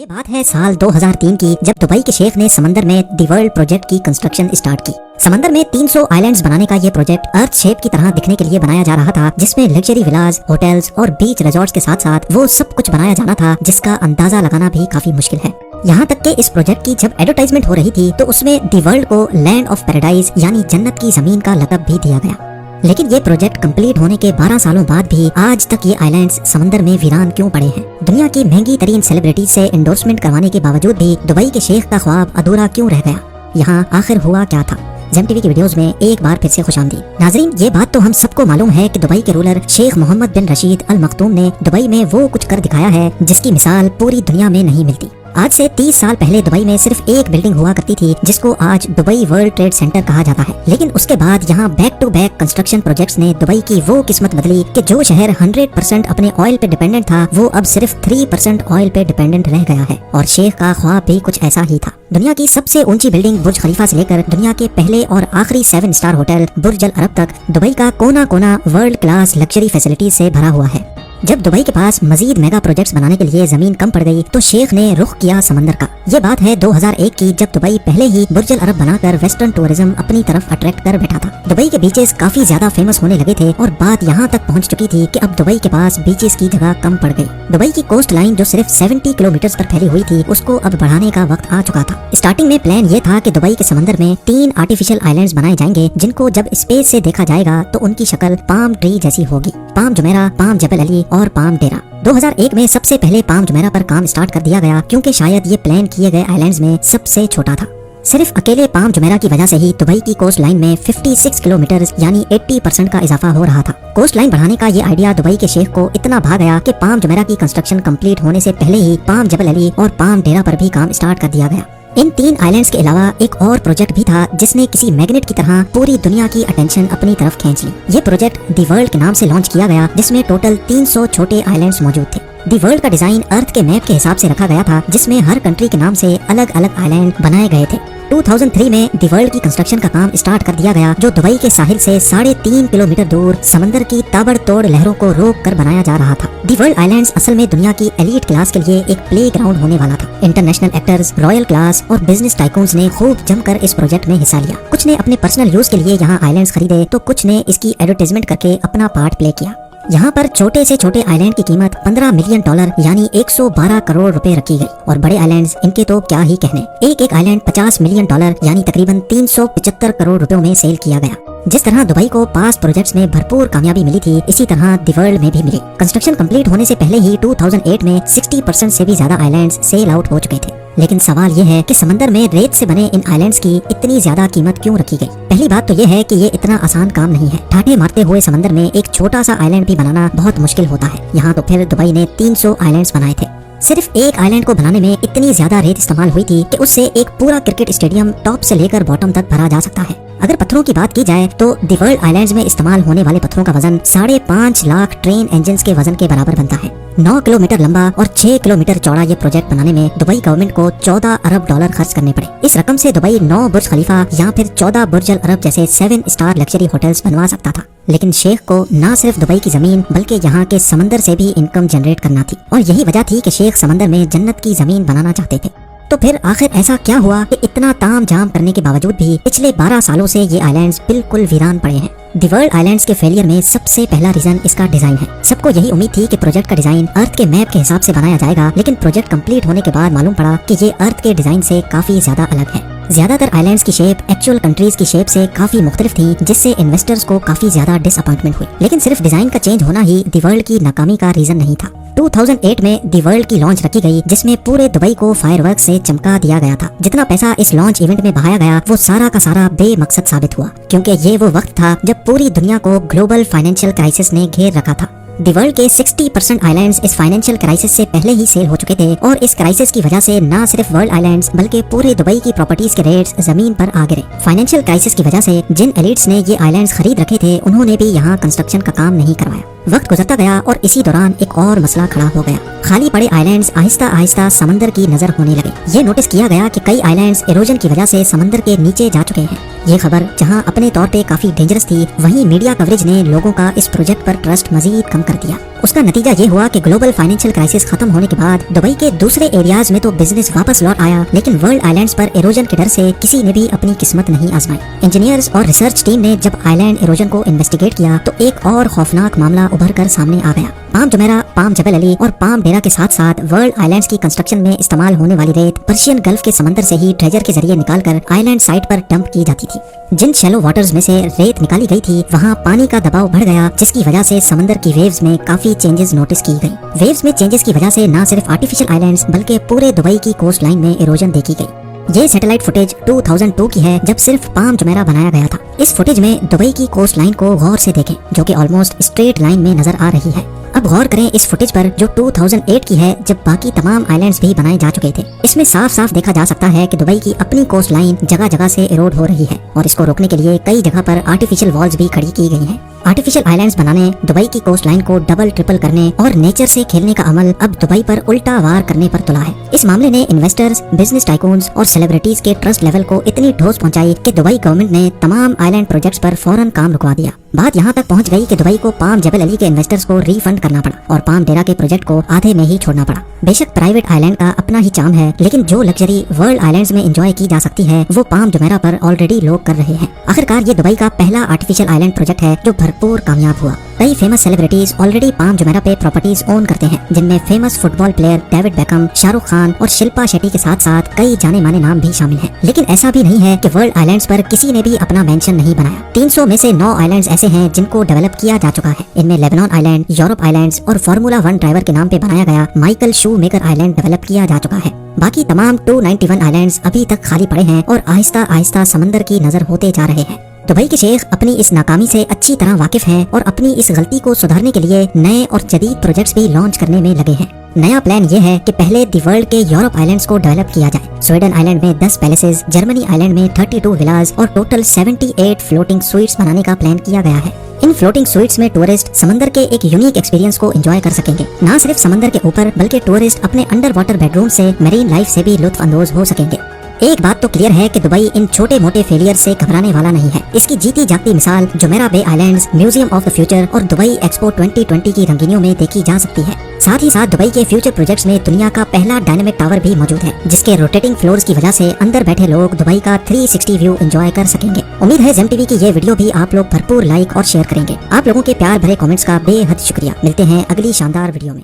ये बात है साल 2003 की, जब दुबई के शेख ने समंदर में दी वर्ल्ड प्रोजेक्ट की कंस्ट्रक्शन स्टार्ट की। समंदर में 300 आइलैंड्स बनाने का ये प्रोजेक्ट अर्थ शेप की तरह दिखने के लिए बनाया जा रहा था, जिसमें लग्जरी विलाज, होटल्स और बीच रिजॉर्ट्स के साथ साथ वो सब कुछ बनाया जाना था जिसका अंदाजा लगाना भी काफी मुश्किल है। यहाँ तक कि इस प्रोजेक्ट की जब एडवर्टाइजमेंट हो रही थी तो उसमें दी वर्ल्ड को लैंड ऑफ पैराडाइज यानी जन्नत की जमीन का लक़ब भी दिया गया। लेकिन ये प्रोजेक्ट कंप्लीट होने के 12 सालों बाद भी आज तक ये आइलैंड्स समंदर में वीरान क्यों पड़े हैं? दुनिया की महंगी तरीन सेलिब्रिटीज से एंडोर्समेंट करवाने के बावजूद भी दुबई के शेख का ख्वाब अधूरा क्यों रह गया? यहाँ आखिर हुआ क्या था? जेम टीवी की वीडियोस में एक बार फिर से खुशामदीद। नाजरीन, ये बात तो हम सबको मालूम है कि दुबई के रूलर शेख मोहम्मद बिन रशीद अल मखदूम ने दुबई में वो कुछ कर दिखाया है जिसकी मिसाल पूरी दुनिया में नहीं मिलती। आज से 30 साल पहले दुबई में सिर्फ एक बिल्डिंग हुआ करती थी जिसको आज दुबई वर्ल्ड ट्रेड सेंटर कहा जाता है। लेकिन उसके बाद यहाँ back to back construction projects ने दुबई की वो किस्मत बदली कि जो शहर 100% अपने ऑयल पे डिपेंडेंट था वो अब सिर्फ 3% ऑयल पे डिपेंडेंट रह गया है। और शेख का ख्वाब भी कुछ ऐसा ही था। दुनिया की सबसे ऊंची बिल्डिंग बुर्ज खलीफा से लेकर दुनिया के पहले और आखिरी 7 स्टार होटल बुर्ज अल अरब तक दुबई का कोना कोना वर्ल्ड क्लास लग्जरी फैसिलिटीज से भरा हुआ है। जब दुबई के पास मजीद मेगा प्रोजेक्ट्स बनाने के लिए जमीन कम पड़ गई तो शेख ने रुख किया समंदर का। ये बात है 2001 की, जब दुबई पहले ही बुर्ज अल अरब बनाकर वेस्टर्न टूरिज्म अपनी तरफ अट्रैक्ट कर बैठा था। दुबई के बीचेस काफी ज्यादा फेमस होने लगे थे और बात यहाँ तक पहुँच चुकी थी कि अब दुबई के पास बीचेस की जगह कम पड़ गई। दुबई की कोस्ट लाइन जो सिर्फ 70 किलोमीटर पर फैली हुई थी उसको अब बढ़ाने का वक्त आ चुका था। स्टार्टिंग में प्लान ये था कि दुबई के समंदर में 3 आर्टिफिशियल आइलैंड्स बनाए जाएंगे जिनको जब स्पेस से देखा जाएगा तो उनकी शक्ल पाम ट्री जैसी होगी। पाम जुमेरा, पाम जबल अली और पाम डेरा। 2001 में सबसे पहले पाम जुमेरा पर काम स्टार्ट कर दिया गया क्योंकि शायद ये प्लान किए गए आइलैंड्स में सबसे छोटा था। सिर्फ अकेले पाम जुमेरा की वजह से ही दुबई की कोस्ट लाइन में 56 किलोमीटर यानी 80% का इजाफा हो रहा था। कोस्ट लाइन बढ़ाने का ये आइडिया दुबई के शेख को इतना भा गया कि पाम जुमेरा की कंस्ट्रक्शन कंप्लीट होने से पहले ही पाम जबल अली और पाम डेरा पर भी काम स्टार्ट कर दिया गया। इन 3 आइलैंड्स के अलावा एक और प्रोजेक्ट भी था जिसने किसी मैग्नेट की तरह पूरी दुनिया की अटेंशन अपनी तरफ खींच ली। ये प्रोजेक्ट दी वर्ल्ड के नाम से लॉन्च किया गया जिसमें टोटल 300 छोटे आइलैंड्स मौजूद थे। दी वर्ल्ड का डिजाइन अर्थ के मैप के हिसाब से रखा गया था जिसमें हर कंट्री के नाम से अलग अलग आइलैंड बनाए गए थे। 2003 में दी वर्ल्ड की कंस्ट्रक्शन का काम स्टार्ट कर दिया गया जो दुबई के साहिल से 3.5 किलोमीटर दूर समंदर की ताबड़तोड़ लहरों को रोक कर बनाया जा रहा था। दी वर्ल्ड आइलैंड्स असल में दुनिया की एलीट क्लास के लिए एक प्ले ग्राउंड होने वाला था। इंटरनेशनल एक्टर्स, रॉयल क्लास और बिजनेस टाइकून्स ने खूब जमकर इस प्रोजेक्ट में हिस्सा लिया। कुछ ने अपने पर्सनल यूज के लिए यहाँ आइलैंड्स खरीदे तो कुछ ने इसकी एडवर्टाइजमेंट करके अपना पार्ट प्ले किया। यहाँ पर छोटे से छोटे आइलैंड की कीमत $15 मिलियन यानी 112 करोड़ रुपए रखी गई और बड़े आइलैंड्स इनके तो क्या ही कहने। एक आइलैंड $50 मिलियन यानी तकरीबन 375 करोड़ रुपयों में सेल किया गया। जिस तरह दुबई को पास प्रोजेक्ट्स में भरपूर कामयाबी मिली थी इसी तरह दी वर्ल्ड में भी मिली। कंस्ट्रक्शन कंप्लीट होने से पहले ही 2008 में 60% से भी ज्यादा आइलैंड्स सेल आउट हो चुके थे। लेकिन सवाल ये है कि समंदर में रेत से बने इन आइलैंड्स की इतनी ज्यादा कीमत क्यों रखी गई? पहली बात तो ये है कि ये इतना आसान काम नहीं है। ठाठे मारते हुए समंदर में एक छोटा सा आइलैंड भी बनाना बहुत मुश्किल होता है। यहाँ तो फिर दुबई ने 300 आइलैंड्स बनाए थे। सिर्फ एक आइलैंड को बनाने में इतनी ज्यादा रेत इस्तेमाल हुई थी कि उससे एक पूरा क्रिकेट स्टेडियम टॉप से लेकर बॉटम तक भरा जा सकता है। अगर पत्थरों की बात की जाए तो दी वर्ल्ड आइलैंड्स में इस्तेमाल होने वाले पत्थरों का वजन 5.5 लाख ट्रेन इंजन के वजन के बराबर बनता है। 9 किलोमीटर लंबा और 6 किलोमीटर चौड़ा ये प्रोजेक्ट बनाने में दुबई गवर्नमेंट को $14 अरब खर्च करने पड़े। इस रकम से दुबई 9 बुर्ज खलीफा या फिर 14 बुर्ज अल अरब जैसे 7 स्टार लग्जरी होटल्स बनवा सकता था। लेकिन शेख को न सिर्फ दुबई की जमीन बल्कि यहाँ के समंदर से भी इनकम जनरेट करना थी और यही वजह थी कि शेख समंदर में जन्नत की जमीन बनाना चाहते थे। तो फिर आखिर ऐसा क्या हुआ कि इतना ताम झाम करने के बावजूद भी पिछले 12 सालों से ये आइलैंड्स बिल्कुल वीरान पड़े हैं? दी वर्ल्ड आइलैंड्स के फेलियर में सबसे पहला रीजन इसका डिजाइन है। सबको यही उम्मीद थी कि प्रोजेक्ट का डिजाइन अर्थ के मैप के हिसाब से बनाया जाएगा, लेकिन प्रोजेक्ट कंप्लीट होने के बाद मालूम पड़ा कि ये अर्थ के डिजाइन से काफी ज्यादा अलग है। ज्यादातर आइलैंड्स की शेप एक्चुअल कंट्रीज की शेप से काफी मुख्तलिफ थी जिससे इन्वेस्टर्स को काफी ज्यादा डिसअपॉइंटमेंट हुई। लेकिन सिर्फ डिजाइन का चेंज होना ही दी वर्ल्ड की नाकामी का रीजन नहीं था। 2008 में दी वर्ल्ड की लॉन्च रखी गई जिसमें पूरे दुबई को फायरवर्क्स से चमका दिया गया था। जितना पैसा इस लॉन्च इवेंट में बहाया गया वो सारा का सारा बेमकसद साबित हुआ क्योंकि ये वो वक्त था जब पूरी दुनिया को ग्लोबल फाइनेंशियल क्राइसिस ने घेर रखा था। दी वर्ल्ड के 60% आइलैंड्स इस फाइनेंशियल क्राइसिस से पहले ही सेल हो चुके थे और इस क्राइसिस की वजह से न सिर्फ वर्ल्ड आइलैंड्स बल्कि पूरे दुबई की प्रॉपर्टीज के रेट्स जमीन पर आ गिरे। फाइनेंशियल क्राइसिस की वजह से जिन एलिट्स ने ये आइलैंड्स खरीद रखे थे उन्होंने भी यहाँ कंस्ट्रक्शन का काम नहीं करवाया। वक्त गुजरता गया और इसी दौरान एक और मसला खड़ा हो गया। खाली पड़े आइलैंड्स आहिस्ता आहिस्ता समंदर की नजर होने लगे। ये नोटिस किया गया कि कई आइलैंड्स इरोजन की वजह से समंदर के नीचे जा चुके हैं। ये खबर जहां अपने तौर पे काफी डेंजरस थी, वहीं मीडिया कवरेज ने लोगों का इस प्रोजेक्ट पर ट्रस्ट मजीद कम कर दिया उसका नतीजा ये हुआ कि ग्लोबल फाइनेंशियल क्राइसिस खत्म होने के बाद दुबई के दूसरे एरियाज में तो बिजनेस वापस लौट आया, लेकिन वर्ल्ड आइलैंड्स पर एरोजन के डर से किसी ने भी अपनी किस्मत नहीं आजमाई। इंजीनियर्स और रिसर्च टीम ने जब आइलैंड एरोजन को इन्वेस्टिगेट किया तो एक और खौफनाक मामला उभर कर सामने आ गया। पाम जुमेरा, पाम जबल अली और पाम डेरा के साथ साथ वर्ल्ड आइलैंड्स की कंस्ट्रक्शन में इस्तेमाल होने वाली रेत पर्शियन गल्फ के समंदर से ही ट्रेजर के जरिए निकालकर आइलैंड साइट पर डंप की जाती थी। जिन शैलो वाटर्स में से रेत निकाली गई थी वहाँ पानी का दबाव बढ़ गया, जिसकी वजह से समंदर की वेव्स में काफी चेंजेस नोटिस की गई। वेव्स में चेंजेस की वजह से न सिर्फ आर्टिफिशियल आइलैंड्स बल्कि पूरे दुबई की कोस्ट लाइन में इरोजन देखी गई। ये सैटेलाइट फुटेज 2002 की है, जब सिर्फ पाम जुमेरा बनाया गया था। इस फुटेज में दुबई की कोस्ट लाइन को गौर से देखें, जो कि ऑलमोस्ट स्ट्रेट लाइन में नजर आ रही है। अब गौर करें इस फुटेज पर जो 2008 की है, जब बाकी तमाम आइलैंड्स भी बनाए जा चुके थे। इसमें साफ साफ देखा जा सकता है कि दुबई की अपनी कोस्ट लाइन जगह जगह से इरोड हो रही है और इसको रोकने के लिए कई जगह पर आर्टिफिशियल वॉल्स भी खड़ी की गई हैं। आर्टिफिशियल आइलैंड्स बनाने, दुबई की कोस्ट लाइन को डबल ट्रिपल करने और नेचर से खेलने का अमल अब दुबई पर उल्टा वार करने पर तुला है। इस मामले ने इन्वेस्टर्स, बिजनेस टाइकून्स और सेलिब्रिटीज के ट्रस्ट लेवल को इतनी ठोस पहुंचाई कि दुबई गवर्नमेंट ने तमाम आइलैंड प्रोजेक्ट्स पर फौरन काम रुकवा दिया। बात यहाँ तक पहुँच गई कि दुबई को पाम जबल अली के इन्वेस्टर्स को रिफंड करना पड़ा और पाम डेरा के प्रोजेक्ट को आधे में ही छोड़ना पड़ा। बेशक प्राइवेट आइलैंड का अपना ही चार्म है, लेकिन जो लग्जरी वर्ल्ड आइलैंड्स में एंजॉय की जा सकती है वो पाम जुमेरा पर ऑलरेडी लोग कर रहे हैं। आखिरकार ये दुबई का पहला आर्टिफिशियल आइलैंड प्रोजेक्ट है जो भरपूर कामयाब हुआ। कई famous celebrities already palm Jumeirah पे प्रॉपर्टीज ओन करते हैं, जिनमें famous football player David become, Shahrukh Khan और शिल्पा शेट्टी के साथ साथ कई जाने माने नाम भी शामिल हैं। लेकिन ऐसा भी नहीं है कि वर्ल्ड आइलैंड्स पर किसी ने भी अपना मेंशन नहीं बनाया। 300 में से 9 आइलैंड्स ऐसे हैं जिनको डेवलप किया जा चुका है। इनमें लेबनान आइलैंड, यूरोप आइलैंड्स और फार्मूला 1 ड्राइवर के नाम पे बनाया गया माइकल शू मेकर आइलैंड डेवलप किया जा चुका है। बाकी तमाम 291 आइलैंड्स अभी तक खाली पड़े हैं और आहिस्ता आहिस्ता समंदर की नजर होते जा रहे हैं। दुबई के शेख अपनी इस नाकामी से अच्छी तरह वाकिफ हैं और अपनी इस गलती को सुधारने के लिए नए और जदीद प्रोजेक्ट्स भी लॉन्च करने में लगे हैं। नया प्लान ये है कि पहले दी वर्ल्ड के यूरोप आइलैंड्स को डेवलप किया जाए। स्वीडन आइलैंड में 10 पैलेसेस, जर्मनी आइलैंड में 32 विलास और टोटल 78 फ्लोटिंग स्वीट्स बनाने का प्लान किया गया है। इन फ्लोटिंग स्वीट्स में टूरिस्ट समंदर के एक यूनिक एक्सपीरियंस को एंजॉय कर सकेंगे। न सिर्फ समंदर के ऊपर बल्कि टूरिस्ट अपने अंडर वाटर बेडरूम से मरीन लाइफ से भी लुत्फ अंदोज हो सकेंगे। एक बात तो क्लियर है कि दुबई इन छोटे मोटे फेलियर से घबराने वाला नहीं है। इसकी जीती जागती मिसाल Jumeirah bay islands, museum of the future और दुबई एक्सपो 2020 की रंगीनियों में देखी जा सकती है। साथ ही साथ दुबई के फ्यूचर प्रोजेक्ट्स में दुनिया का पहला डायनामिक टावर भी मौजूद है, जिसके रोटेटिंग फ्लोर्स की वजह से अंदर बैठे लोग दुबई का 360 व्यू एंजॉय कर सकेंगे। उम्मीद है जेम टीवी की ये वीडियो भी आप लोग भरपूर लाइक और शेयर करेंगे। आप लोगों के प्यार भरे कमेंट्स का बेहद शुक्रिया। मिलते हैं अगली शानदार वीडियो में।